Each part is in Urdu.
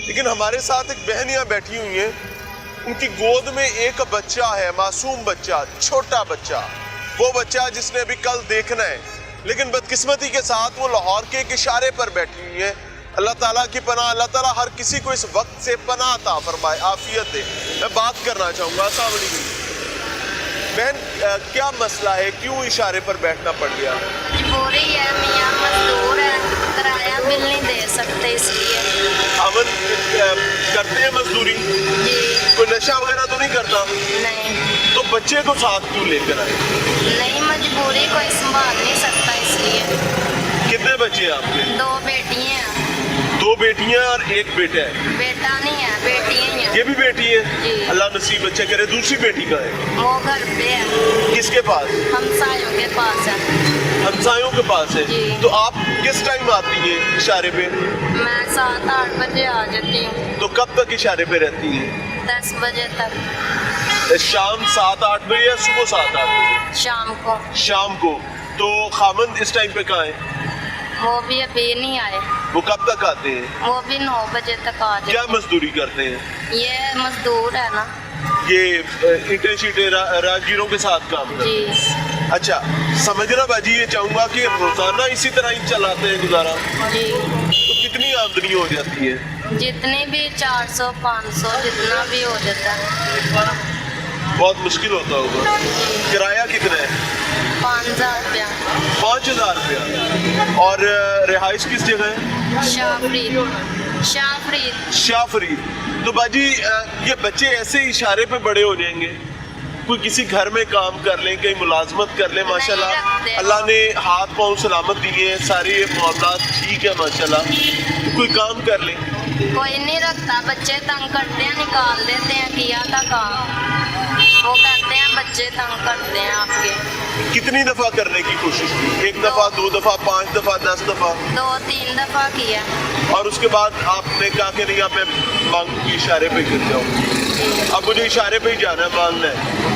لیکن ہمارے ساتھ ایک بہنیاں بیٹھی ہوئی ہیں، ان کی گود میں ایک بچہ ہے، معصوم بچہ، چھوٹا بچہ، وہ بچہ جس نے ابھی کل دیکھنا ہے، لیکن بدقسمتی کے ساتھ وہ لاہور کے ایک اشارے پر بیٹھی ہوئی ہیں۔ اللہ تعالیٰ کی پناہ، اللہ تعالیٰ ہر کسی کو اس وقت سے پناہ عطا فرمائے، عافیت دے۔ میں بات کرنا چاہوں گا۔ السلام علیکم بہن، کیا مسئلہ ہے؟ کیوں اشارے پر بیٹھنا پڑ گیا؟ مجبوری ہے، میاں مزدور ہے، کرایہ بل نہیں دے سکتے اس لیے۔ خاوند کرتے ہیں مزدوری؟ جی کوئی نشہ وغیرہ تو نہیں کرتا؟ نہیں تو بچے کو ساتھ کیوں لے کر آئے؟ نہیں، مجبوری کوئی سنبھال نہیں سکتا اس لیے۔ کتنے بچے ہیں آپ کے؟ 2 بیٹیاں ہیں۔ 2 بیٹیاں اور 1 بیٹا ہے؟ بیٹا نہیں ہے، بیٹیاں ہی ہیں۔ یہ بھی بیٹی ہے؟ جی۔ اللہ نصیب اچھا کرے۔ دوسری بیٹی کا ہے؟ وہ گھر پہ ہے، کس کے پاس؟ ہمسایوں کے پاس ہے۔ ہمسایوں کے پاس ہے؟ جی۔ تو آپ کس ٹائم آتی ہیں اشارے پہ؟ میں 7-8 بجے آ جاتی ہوں، تو کب تک اشارے پہ رہتی ہیں؟ 10 بجے تک، شام 7-8 بجے یا صبح 7-8 بجے؟ شام کو۔ شام کو۔ تو خامند اس ٹائم پہ کہاں ہے؟ وہ بھی ابھی نہیں آئے، وہ کب تک آتے ہیں؟ وہ بھی 9 بجے تک آ کیا جاتے مزدوری کرتے ہیں؟ ہیں۔ یہ مزدور ہے نا۔ یہ اینٹیں شیٹیں راہگیروں کے ساتھ کام کرتے ہیں؟ جی اچھا، سمجھنا باجی یہ چاہوں گا کہ روزانہ اسی طرح ہی چلاتے ہیں گزارا؟ جی، تو کتنی آمدنی ہو جاتی ہے؟ جتنی بھی 400-500 جتنا بھی ہو جاتا ہے۔ بہت مشکل ہوتا ہوگا۔ کرایہ کتنا ہے؟ 5000 روپیہ۔ 5000 روپیہ۔ اور رہائش کس جگہ ہے؟ شاہ فرید۔ شاہ فرید۔ تو باجی یہ بچے ایسے اشارے پہ بڑے ہو جائیں گے؟ کوئی کسی گھر میں کام کر لیں، کہیں ملازمت کر لیں، ماشاءاللہ رکھتے ہیں۔ اللہ نے ہاتھ پاؤں سلامت دیے ہیں، سارے معاملات ٹھیک ہے ماشاءاللہ، کوئی کام کر لیں۔ کوئی نہیں رکھتا، بچے تنگ کرتے ہیں، نکال دیتے ہیں۔ کیا تھا کام، وہ کہتے ہیں بچے تنگ کرتے ہیں آپ کے۔ کتنی دفعہ کرنے کی کوشش کی؟ 1 دفعہ، 2 دفعہ، 5 دفعہ، 10 دفعہ؟ 2-3 دفعہ کیا۔ اور اس کے بعد آپ نے کہا کہ نہیں، اب میں مانگوں کی اشارے پہ گر جاؤں، اب مجھے اشارے پہ ہی جانا ہے، مانگنا ہے۔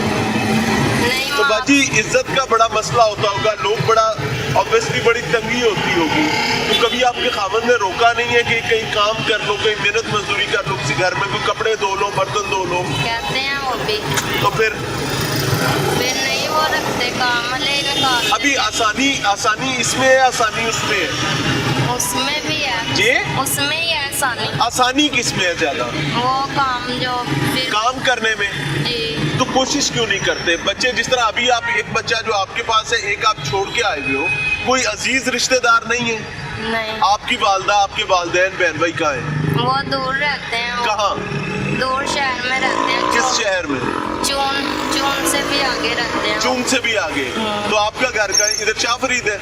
نہیں تو باجی عزت کا بڑا مسئلہ ہوتا ہوگا، لوگ بڑا obviously بڑی تنگی ہوتی ہوگی، تو کبھی آپ کے خاوند نے روکا نہیں ہے کہ کہیں کام کر لو، کہیں محنت مزدوری کر لو، کسی گھر میں کوئی کپڑے دھو لو، برتن دھو لو؟ کہتے ہیں وہ بھی، تو پھر نہیں وہ رکھتے کام لے نکال۔ ابھی آسانی اس میں ہے، آسانی اس میں ہے؟ اس میں بھی ہے جی؟ اس میں ہی ہے آسانی۔ آسانی کس میں ہے زیادہ؟ وہ کام جو پھر کام کرنے میں؟ جی تو کوشش کیوں نہیں کرتے بچے؟ جس طرح ابھی آپ ایک بچہ جو آپ کے پاس ہے، ایک آپ چھوڑ کے آئے ہوئے ہو، کوئی عزیز رشتہ دار نہیں ہے؟ نہیں، آپ کی والدہ، آپ کے والدین، بہن بھائی کہاں ہیں؟ وہ دور رہتے ہیں، وہ کہاں؟ دور شہر میں رہتے ہیں۔ کس شہر میں؟ چون سے بھی آگے رہتے ہیں۔ چون سے بھی آگے؟ تو آپ کا گھر کہاں ہے؟ ادھر شاہ فرید ہے؟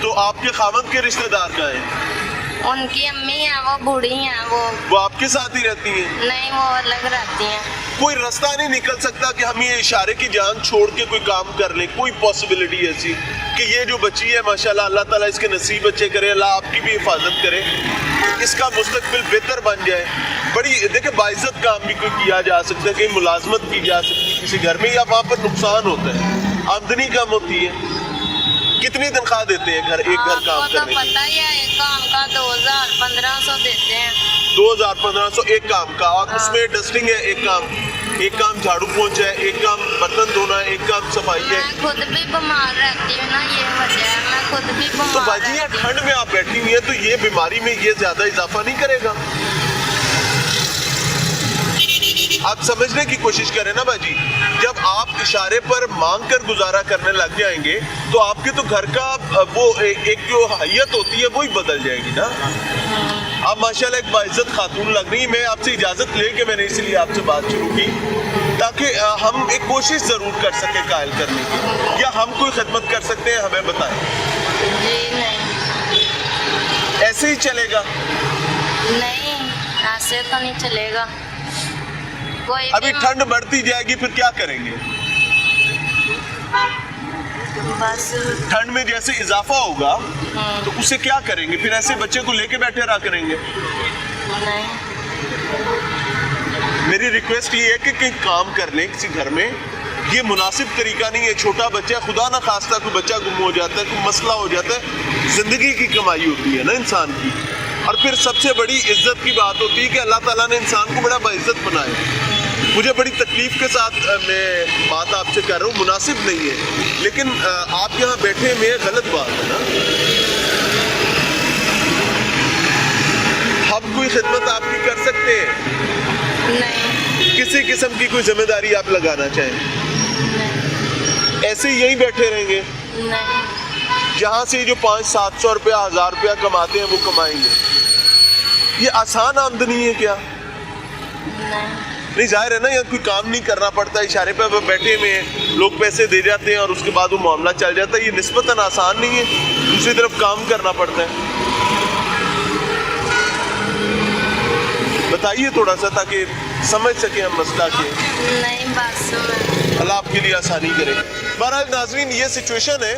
تو آپ کے خاوند کے رشتہ دار کہاں ہیں؟ ان کی امی ہیں، وہ بوڑھی ہیں، وہ آپ کے ساتھ ہی رہتی ہیں؟ نہیں، وہ الگ رہتی ہیں۔ کوئی رستہ نہیں نکل سکتا کہ ہم یہ اشارے کی جان چھوڑ کے کوئی کام کر لیں؟ کوئی پاسبلٹی ایسی کہ یہ جو بچی ہے ماشاءاللہ، اللہ تعالیٰ اس کے نصیب اچھے کرے، اللہ آپ کی بھی حفاظت کرے، اس کا مستقبل بہتر بن جائے؟ بڑی دیکھیں باعزت کام بھی کوئی کیا جا سکتا ہے، کہیں ملازمت کی جا سکتی ہے کسی گھر میں، یا وہاں پر نقصان ہوتا ہے، آمدنی کم ہوتی ہے۔ کتنی تنخواہ دیتے ہیں ایک گھر کام آپ کو تو کرنے کی؟ پتہ ہی ہے، ایک کام کا 2000-1500 دیتے ہیں۔ 2000-1500 ایک کام کا، اور اس میں ڈسٹنگ ہے، ایک کام جھاڑو پونچھ ہے، ایک کام برتن دھونا ہے، ایک کام صفائی ہے۔ میں خود بھی بیمار رہتی ہوں نا، یہ وجہ ہے، میں خود بھی تو بیمار باجی یہ رہتی ہوں۔ ٹھنڈ میں آپ بیٹھی ہوئی ہیں، تو یہ بیماری میں یہ زیادہ اضافہ نہیں کرے گا؟ آپ سمجھنے کی کوشش کریں نا باجی، جب آپ اشارے پر مانگ کر گزارا کرنے لگ جائیں گے تو آپ کے تو گھر کا وہ ایک جو حیت ہوتی ہے وہی بدل جائے گی نا۔ آپ ماشاءاللہ ایک باعزت خاتون لگ رہی ہیں۔ میں آپ سے اجازت لے کے میں نے اس لیے آپ سے بات شروع کی تاکہ ہم ایک کوشش ضرور کر سکیں قائل کرنے کی، یا ہم کوئی خدمت کر سکتے ہیں، ہمیں بتائیں۔ جی نہیں، ایسے ہی چلے گا؟ نہیں ایسے تو نہیں چلے گا۔ کوئی ابھی ٹھنڈ بڑھتی جائے گی، پھر کیا کریں گے؟ بس ٹھنڈ میں جیسے اضافہ ہوگا تو اسے کیا کریں گے؟ پھر ایسے بچے کو لے کے بیٹھے رہا کریں گے؟ نہیں، میری ریکویسٹ یہ ہے کہ کہیں کام کر لیں کسی گھر میں، یہ مناسب طریقہ نہیں ہے۔ چھوٹا بچہ، خدا نہ خواستہ کوئی بچہ گم ہو جاتا ہے، کوئی مسئلہ ہو جاتا ہے، زندگی کی کمائی ہوتی ہے نا انسان کی۔ اور پھر سب سے بڑی عزت کی بات ہوتی ہے کہ اللہ تعالیٰ نے انسان کو بڑا باعزت بنایا. مجھے بڑی تکلیف کے ساتھ میں بات آپ سے کر رہا ہوں, مناسب نہیں ہے, لیکن آپ یہاں بیٹھے میں غلط بات ہے نا. ہم کوئی خدمت آپ کی کر سکتے ہیں؟ نہیں. کسی قسم کی کوئی ذمہ داری آپ لگانا چاہیں؟ نہیں. ایسے ہی یہیں بیٹھے رہیں گے؟ نہیں. جہاں سے جو 500-700 روپیہ 1000 روپیہ کماتے ہیں وہ کمائیں گے. یہ آسان آمدنی ہے کیا؟ نہیں, ظاہر ہے نا, یہ کوئی کام نہیں کرنا پڑتا, اشارے پہ بیٹھے ہوئے لوگ پیسے دے جاتے ہیں اور اس کے بعد وہ معاملہ چل جاتا ہے. یہ نسبتاً آسان نہیں ہے, دوسری طرف کام کرنا پڑتا ہے. بتائیے تھوڑا سا تاکہ سمجھ سکیں ہم مسئلہ کے. نہیں بس میں. اللہ آپ کے لیے آسانی کرے. بہرحال ناظرین, یہ سچویشن ہے.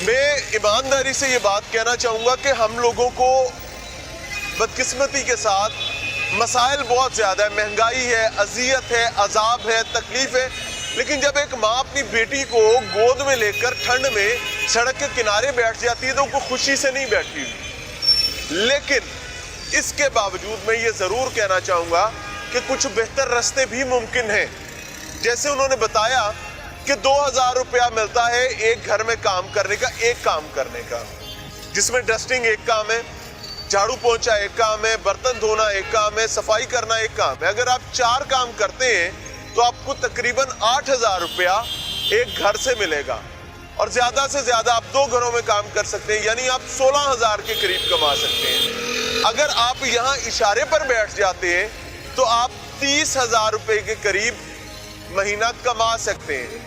میں ایمانداری سے یہ بات کہنا چاہوں گا کہ ہم لوگوں کو بدقسمتی کے ساتھ مسائل بہت زیادہ ہے. مہنگائی ہے, اذیت ہے, عذاب ہے, تکلیف ہے, لیکن جب ایک ماں اپنی بیٹی کو گود میں لے کر ٹھنڈ میں سڑک کے کنارے بیٹھ جاتی ہے تو وہ خوشی سے نہیں بیٹھی ہوئی. لیکن اس کے باوجود میں یہ ضرور کہنا چاہوں گا کہ کچھ بہتر راستے بھی ممکن ہیں. جیسے انہوں نے بتایا کہ 2000 روپیہ ملتا ہے ایک گھر میں کام کرنے کا, ایک کام کرنے کا, جس میں ڈسٹنگ ایک کام ہے, جھاڑو پونچھا ایک کام ہے, برتن دھونا ایک کام ہے, صفائی کرنا ایک کام ہے. اگر آپ 4 کام کرتے ہیں تو آپ کو تقریباً 8000 روپیہ ایک گھر سے ملے گا, اور زیادہ سے زیادہ آپ 2 گھروں میں کام کر سکتے ہیں, یعنی آپ 16000 کے قریب کما سکتے ہیں. اگر آپ یہاں اشارے پر بیٹھ جاتے ہیں تو آپ 30000 روپے کے قریب مہینہ کما سکتے ہیں.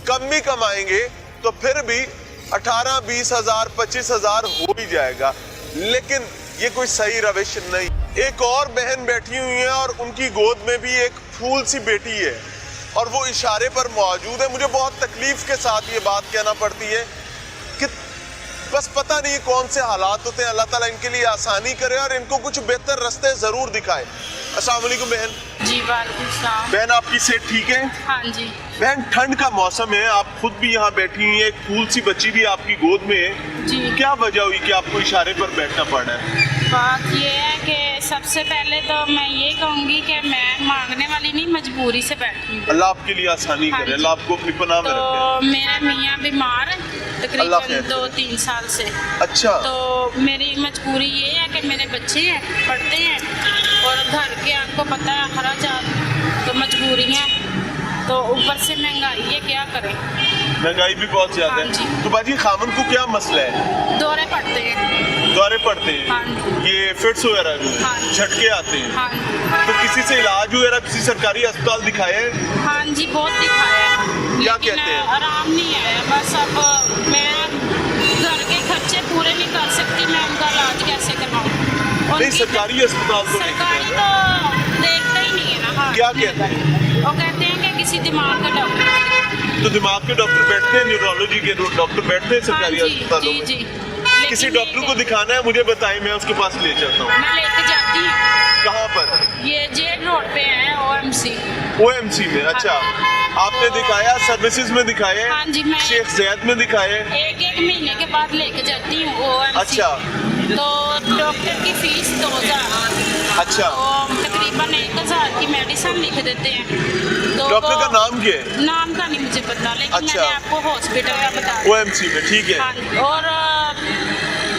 کم بھی کمائیں گے تو پھر بھی 18-20 ہزار 25 ہزار ہو ہی جائے گا, لیکن یہ کوئی صحیح روش نہیں. ایک اور بہن بیٹھی ہوئی ہیں اور ان کی گود میں بھی ایک پھول سی بیٹی ہے اور وہ اشارے پر موجود ہے. مجھے بہت تکلیف کے ساتھ یہ بات کہنا پڑتی ہے کہ بس پتہ نہیں کون سے حالات ہوتے ہیں. اللہ تعالیٰ ان کے لیے آسانی کرے اور ان کو کچھ بہتر راستے ضرور دکھائے. السلام علیکم بہن. جی وعلیکم السلام. بہن آپ کی صحت ٹھیک ہے؟ ہاں جی. بہن ٹھنڈ کا موسم ہے, آپ خود بھی یہاں بیٹھی ہوئی ہیں, ایک پھول سی بچی بھی آپ کی گود میں ہے. جی. کیا وجہ ہوئی کہ آپ کو اشارے پر بیٹھنا پڑ رہا ہے؟ بات یہ ہے کہ سب سے پہلے تو میں یہ کہوں گی کہ میں مانگنے والی نہیں, مجبوری سے بیٹھی ہوں. اللہ آپ کے لیے آسانی کرے, اللہ آپ کو اپنی پناہ میں رکھے. تو میرے میاں بیمار ہیں تقریباً 2-3 سال سے. اچھا. تو میری مجبوری یہ ہے کہ میرے بچے ہیں, پڑھتے ہیں, اور گھر کے آپ کو پتہ ہے اخراجات, تو مجبوری ہیں, تو اوپر سے مہنگائی ہے, کیا کریں. مہنگائی بھی بہت زیادہ ہے. تو باجی خامن کو کیا مسئلہ ہے؟ دورے پڑتے ہیں. دورے پڑتے ہیں؟ ہاں جی. یہ فٹس وغیرہ جھٹکے آتے ہیں؟ ہاں جی. تو کسی سے علاج وغیرہ کسی سرکاری اسپتال دکھایا ہے؟ ہاں جی بہت دکھایا ہے, کیا لیکن کہتے ہیں؟ آرام نہیں آیا. بس اب میں گھر کے خرچے پورے نہیں کر سکتی, میں ان کا علاج کیسے کرواؤں. نہیں, سرکاری اسپتال تو سرکاری تو دیکھتے ہی نہیں ہے نا. ہاں. کیا کہتے ہیں؟ وہ کہتے ہیں کہ کسی دماغ کا ڈاکٹر. تو دماغ کے ڈاکٹر بیٹھتے ہیں, نیورولوجی کے ڈاکٹر بیٹھتے ہیں سرکاری اسپتالوں میں؟ جی. کسی ڈاکٹر کو دکھانا ہے مجھے بتائیں, میں اس کے پاس لے جاتا ہوں. میں لے کے جاتی ہوں. کہاں پر؟ یہ جیل روڈ پہ ہے, OMC. OMC میں. اچھا, آپ نے دکھایا سروسز میں دکھائے؟ ہاں جی. میں شیخ زید میں دکھائے؟ ایک مہینے کے بعد لے کے جاتی ہوں OMC. اچھا. تو ڈاکٹر کی فیس 2000. اچھا. تقریباً 1000 کی میڈیسن لکھ دیتے ہیں. ڈاکٹر کا نام کیا ہے؟ نام کا نہیں مجھے پتا, لیکن میں نے آپ کو ہاسپٹل کا بتا دیا. OMC میں. ٹھیک ہے. اور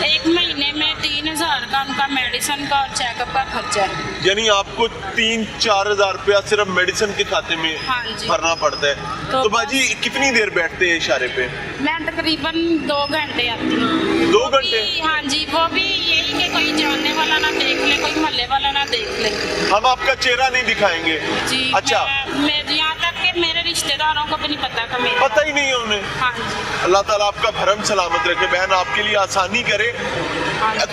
ایک مہینے میں 3000 کا ان کا میڈیسن کا اور چیک اپ کا خرچہ ہے. یعنی آپ کو 3-4 ہزار روپیہ صرف میڈیسن کے کھاتے میں بھرنا پڑتا ہے. تو باجی کتنی دیر بیٹھتے ہیں اشارے پہ؟ میں تقریباً 2 گھنٹے آتی ہوں. 2 گھنٹے؟ ہاں جی. وہ بھی یہی کہ کوئی جاننے والا نہ دیکھ لے, کوئی محلے والا نہ دیکھ لے. ہم آپ کا چہرہ نہیں دکھائیں گے. جی. اچھا. یہاں تک کہ میرے رشتہ داروں کو بھی نہیں پتا کہ میرا پتہ ہی نہیں ہے انہیں. ہاں جی. اللہ تعالیٰ آپ کا بھرم سلامت رکھے. بہن آپ کے لیے آسانی کرے.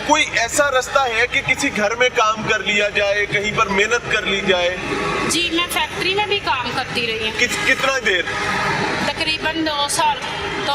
کوئی ایسا راستہ ہے کہ کسی گھر میں کام کر لیا جائے, کہیں پر محنت کر لی جائے؟ جی میں فیکٹری میں بھی کام کرتی رہی ہوں. کتنا دیر؟ تقریباً 2 سال. تو